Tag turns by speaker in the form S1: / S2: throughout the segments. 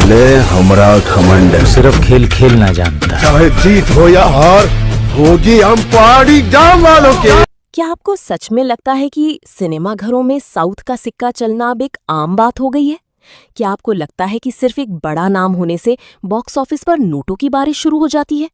S1: ले हमरा घमंड।
S2: सिर्फ खेल खेलना जानता।
S1: चाहे जीत हो या हार, होगी हम पहाड़ी गांव वालों के।
S3: क्या आपको सच में लगता है कि सिनेमा घरों में साउथ का सिक्का चलना अब एक आम बात हो गई है? क्या आपको लगता है कि सिर्फ एक बड़ा नाम होने से बॉक्स ऑफिस पर नोटों की बारिश शुरू हो जाती है?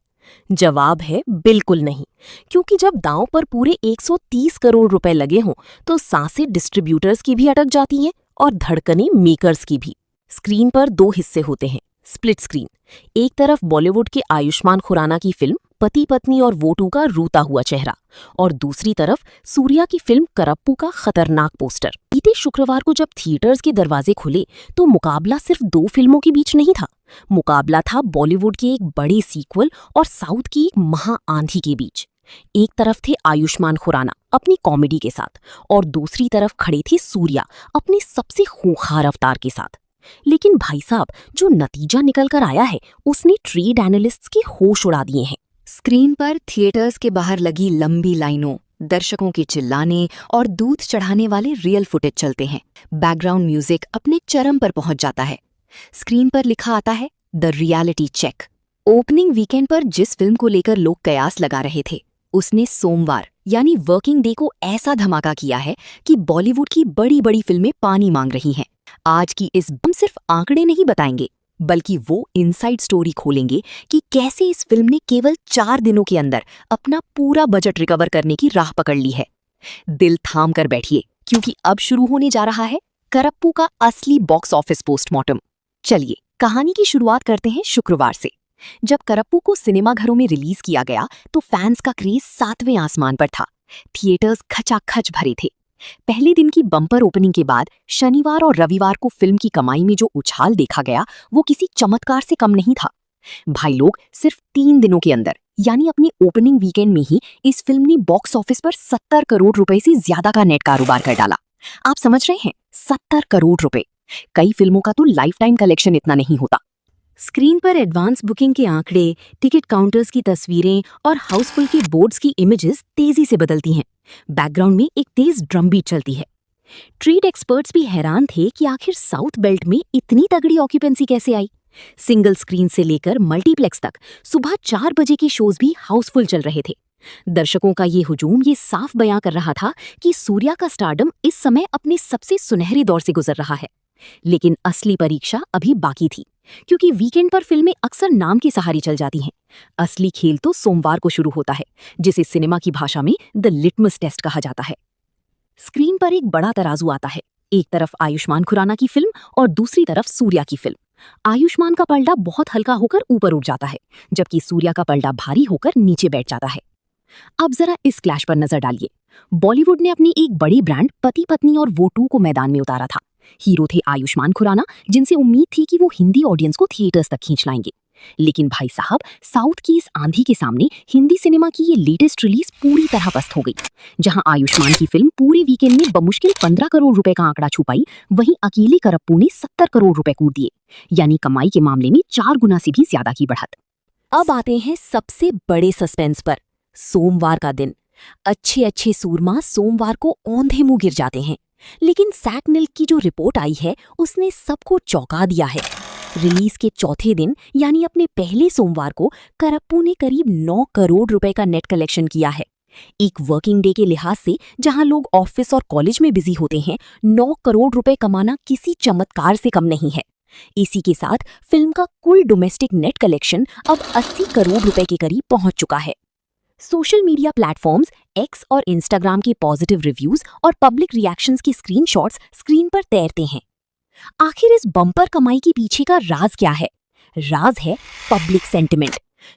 S3: जवाब है बिल्कुल नहीं, क्योंकि जब दांव पर पूरे 130 करोड़ रुपए लगे हों तो सांसें डिस्ट्रीब्यूटर्स की भी अटक जाती हैं और धड़कनें मेकर्स की भी। स्क्रीन पर दो हिस्से होते हैं, स्प्लिट स्क्रीन। एक तरफ बॉलीवुड के आयुष्मान खुराना की फिल्म पति पत्नी और वो टू का रोता हुआ चेहरा, और दूसरी तरफ सूर्या की फिल्म करप्पू का खतरनाक पोस्टर। बीते शुक्रवार को जब थिएटर्स के दरवाजे खुले तो मुकाबला सिर्फ दो फिल्मों के बीच नहीं था, मुकाबला था बॉलीवुड के एक बड़े सीक्वल और साउथ की एक महा आंधी के बीच। एक तरफ थे आयुष्मान खुराना अपनी कॉमेडी के साथ, और दूसरी तरफ खड़े थे सूर्या अपने सबसे खूंखार अवतार के साथ। लेकिन भाई साहब, जो नतीजा निकल कर आया है उसने ट्रेड एनालिस्ट्स के होश उड़ा दिए हैं।
S4: स्क्रीन पर थिएटर्स के बाहर लगी लंबी लाइनों, दर्शकों के चिल्लाने और दूध चढ़ाने वाले रियल फुटेज चलते हैं। बैकग्राउंड म्यूजिक अपने चरम पर पहुंच जाता है। स्क्रीन पर लिखा आता है the reality check. Opening weekend पर जिस फिल्म को लेकर लोग कयास लगा रहे थे, उसने सोमवार यानी वर्किंग डे को ऐसा धमाका किया है कि बॉलीवुड की बड़ी बड़ी फिल्में पानी मांग रही हैं। आज की इस हम सिर्फ आंकड़े नहीं बताएंगे, बल्कि वो इनसाइड स्टोरी खोलेंगे कि कैसे इस फिल्म ने केवल 4 दिनों के अंदर अपना पूरा बजट रिकवर करने की राह पकड़ ली है। दिल थाम कर बैठिए, क्योंकि अब शुरू होने जा रहा है करप्पू का असली बॉक्स ऑफिस पोस्टमार्टम। चलिए कहानी की शुरुआत करते हैं शुक्रवार से। जब करप्पू को सिनेमाघरों में रिलीज किया गया तो फैंस का क्रेज 7वें आसमान पर था। थिएटर्स खचाखच भरे थे। पहले दिन की बम्पर ओपनिंग के बाद शनिवार और रविवार को फिल्म की कमाई में जो उछाल देखा गया वो किसी चमत्कार से कम नहीं था। भाई लोग, सिर्फ 3 दिनों के अंदर यानी अपने ओपनिंग वीकेंड में ही इस फिल्म ने बॉक्स ऑफिस पर 70 करोड़ रुपए से ज्यादा का नेट कारोबार कर डाला। आप समझ रहे हैं, 70 करोड़ रुपए। कई फिल्मों का तो लाइफ टाइम कलेक्शन इतना नहीं होता।
S3: स्क्रीन पर एडवांस बुकिंग के आंकड़े, टिकट काउंटर्स की तस्वीरें और हाउसफुल के बोर्ड्स की इमेजेस तेजी से बदलती हैं। बैकग्राउंड में एक तेज ड्रम बीट चलती है। ट्रेड एक्सपर्ट्स भी हैरान थे कि आखिर साउथ बेल्ट में इतनी तगड़ी ऑक्यूपेंसी कैसे आई। सिंगल स्क्रीन से लेकर मल्टीप्लेक्स तक सुबह 4 बजे के शोज भी हाउसफुल चल रहे थे। दर्शकों का ये हुजूम ये साफ बयां कर रहा था कि सूर्या का स्टारडम इस समय अपने सबसे सुनहरे दौर से गुजर रहा है। लेकिन असली परीक्षा अभी बाकी थी, क्योंकि वीकेंड पर फिल्में अक्सर नाम के सहारे चल जाती हैं। असली खेल तो सोमवार को शुरू होता है, जिसे सिनेमा की भाषा में द लिटमस टेस्ट कहा जाता है। स्क्रीन पर एक बड़ा तराजू आता है। एक तरफ आयुष्मान खुराना की फिल्म और दूसरी तरफ सूर्या की फिल्म। आयुष्मान का पलड़ा बहुत हल्का होकर ऊपर उठ जाता है, जबकि सूर्या का पलड़ा भारी होकर नीचे बैठ जाता है। अब जरा इस क्लैश पर नजर डालिए। बॉलीवुड ने अपनी एक बड़ी ब्रांड पति पत्नी और वो टू को मैदान में उतारा था। हीरो थे आयुष्मान खुराना, जिनसे उम्मीद थी कि वो हिंदी ऑडियंस को थिएटर्स तक खींच लाएंगे। लेकिन भाई साहब, साउथ की इस आंधी के सामने हिंदी सिनेमा की ये लेटेस्ट रिलीज पूरी तरह पस्त हो गई। जहां आयुष्मान की फिल्म पूरे वीकेंड में बमुश्किल 15 करोड़ रुपए का आंकड़ा छुपाई, वहीं अकेले करप्पू ने 70 करोड़ रुपए कूद दिए, यानी कमाई के मामले में 4 गुना से भी ज्यादा की बढ़त। अब आते हैं सबसे बड़े सस्पेंस पर। सोमवार का दिन। अच्छे सूरमा सोमवार को औंधे मुंह गिर जाते हैं, लेकिन सैक निल्क की जो रिपोर्ट आई है उसने सबको चौंका दिया है। रिलीज के चौथे दिन यानी अपने पहले सोमवार को करप्पू ने करीब 9 करोड़ रुपए का नेट कलेक्शन किया है। एक वर्किंग डे के लिहाज से जहां लोग ऑफिस और कॉलेज में बिजी होते हैं, 9 करोड़ रुपए कमाना किसी चमत्कार से कम नहीं है। इसी के साथ फिल्म का कुल डोमेस्टिक नेट कलेक्शन अब 80 करोड़ रुपए के करीब पहुंच चुका है। सोशल मीडिया प्लेटफॉर्म्स एक्स और इंस्टाग्राम के पॉजिटिव रिव्यूज और पब्लिक रिएक्शंस के स्क्रीनशॉट्स स्क्रीन पर तैरते हैं। आखिर इस बम्पर कमाई के पीछे का राज क्या है? राज है पब्लिक सेंटिमेंट।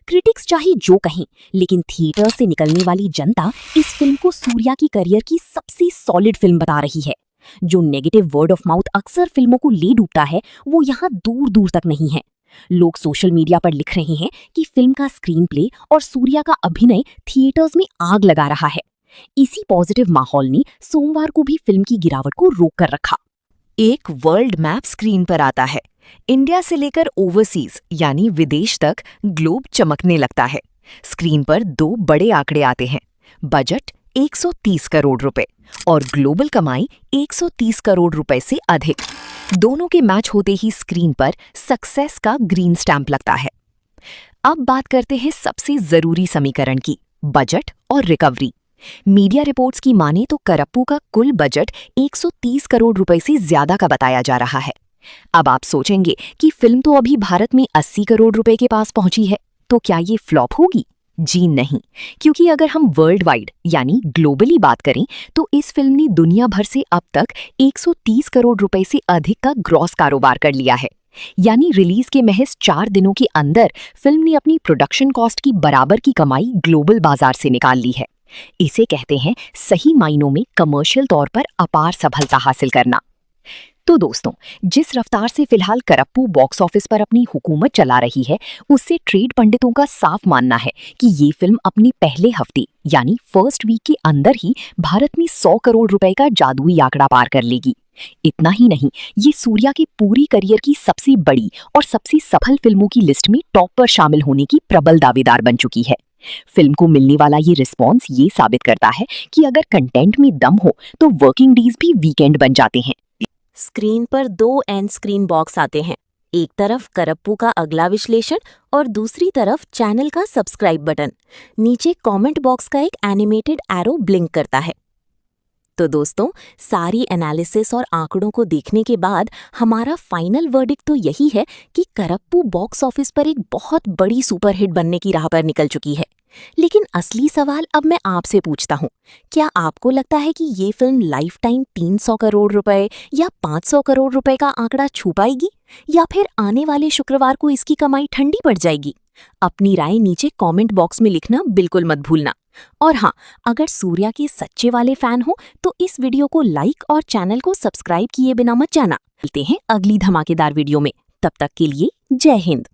S3: क्रिटिक्स चाहे जो कहें, लेकिन थिएटर से निकलने वाली जनता इस फिल्म को सूर्या की करियर की सबसे सॉलिड फिल्म बता रही है। जो नेगेटिव वर्ड ऑफ माउथ अक्सर फिल्मों को ले डूबता है, वो यहाँ दूर दूर तक नहीं है। लोग सोशल मीडिया पर लिख रहे हैं कि फिल्म का स्क्रीन प्ले और सूर्या का अभिनय थिएटर्स में आग लगा रहा है। इसी पॉजिटिव माहौल ने सोमवार को भी फिल्म की गिरावट को रोक कर रखा।
S4: एक वर्ल्ड मैप स्क्रीन पर आता है। इंडिया से लेकर ओवरसीज यानी विदेश तक ग्लोब चमकने लगता है। स्क्रीन पर 2 बड़े आंकड़े आते हैं, बजट 130 करोड़ रुपए और ग्लोबल कमाई 130 करोड़ रुपए से अधिक। दोनों के मैच होते ही स्क्रीन पर सक्सेस का ग्रीन स्टैंप लगता है। अब बात करते हैं सबसे जरूरी समीकरण की, बजट और रिकवरी। मीडिया रिपोर्ट्स की माने तो करप्पू का कुल बजट 130 करोड़ रुपए से ज्यादा का बताया जा रहा है। अब आप सोचेंगे कि फिल्म तो अभी भारत में 80 करोड़ रुपए के पास पहुंची है, तो क्या ये फ्लॉप होगी? जी नहीं, क्योंकि अगर हम वर्ल्ड वाइड यानी ग्लोबली बात करें तो इस फिल्म ने दुनिया भर से अब तक 130 करोड़ रुपए से अधिक का ग्रॉस कारोबार कर लिया है। यानी रिलीज के महज 4 दिनों के अंदर फिल्म ने अपनी प्रोडक्शन कॉस्ट की बराबर की कमाई ग्लोबल बाजार से निकाल ली है। इसे कहते हैं सही मायनों में कमर्शियल तौर पर अपार सफलता हासिल करना। तो दोस्तों, जिस रफ्तार से फिलहाल करप्पू बॉक्स ऑफिस पर अपनी हुकूमत चला रही है, उससे ट्रेड पंडितों का साफ मानना है कि ये फिल्म अपने पहले हफ्ते यानी फर्स्ट वीक के अंदर ही भारत में 100 करोड़ रुपए का जादुई आंकड़ा पार कर लेगी। इतना ही नहीं, ये सूर्या के पूरी करियर की सबसे बड़ी और सबसे सफल फिल्मों की लिस्ट में टॉप पर शामिल होने की प्रबल दावेदार बन चुकी है। फिल्म को मिलने वाला ये रिस्पॉन्स ये साबित करता है कि अगर कंटेंट में दम हो तो वर्किंग डेज भी वीकेंड बन जाते हैं।
S3: स्क्रीन पर 2 एंड स्क्रीन बॉक्स आते हैं, एक तरफ करप्पू का अगला विश्लेषण और दूसरी तरफ चैनल का सब्सक्राइब बटन। नीचे कमेंट बॉक्स का एक एनिमेटेड एरो ब्लिंक करता है। तो दोस्तों, सारी एनालिसिस और आंकड़ों को देखने के बाद हमारा फाइनल वर्डिक्ट तो यही है कि करप्पू बॉक्स ऑफिस पर एक बहुत बड़ी सुपरहिट बनने की राह पर निकल चुकी है। लेकिन असली सवाल अब मैं आपसे पूछता हूँ, क्या आपको लगता है कि ये फिल्म लाइफ टाइम 300 करोड़ रुपए या 500 करोड़ रुपए का आंकड़ा छू पाएगी, या फिर आने वाले शुक्रवार को इसकी कमाई ठंडी पड़ जाएगी? अपनी राय नीचे कमेंट बॉक्स में लिखना बिल्कुल मत भूलना। और हाँ, अगर सूर्या के सच्चे वाले फैन हो तो इस वीडियो को लाइक और चैनल को सब्सक्राइब किए बिना मत जाना। मिलते हैं अगली धमाकेदार वीडियो में, तब तक के लिए जय हिंद।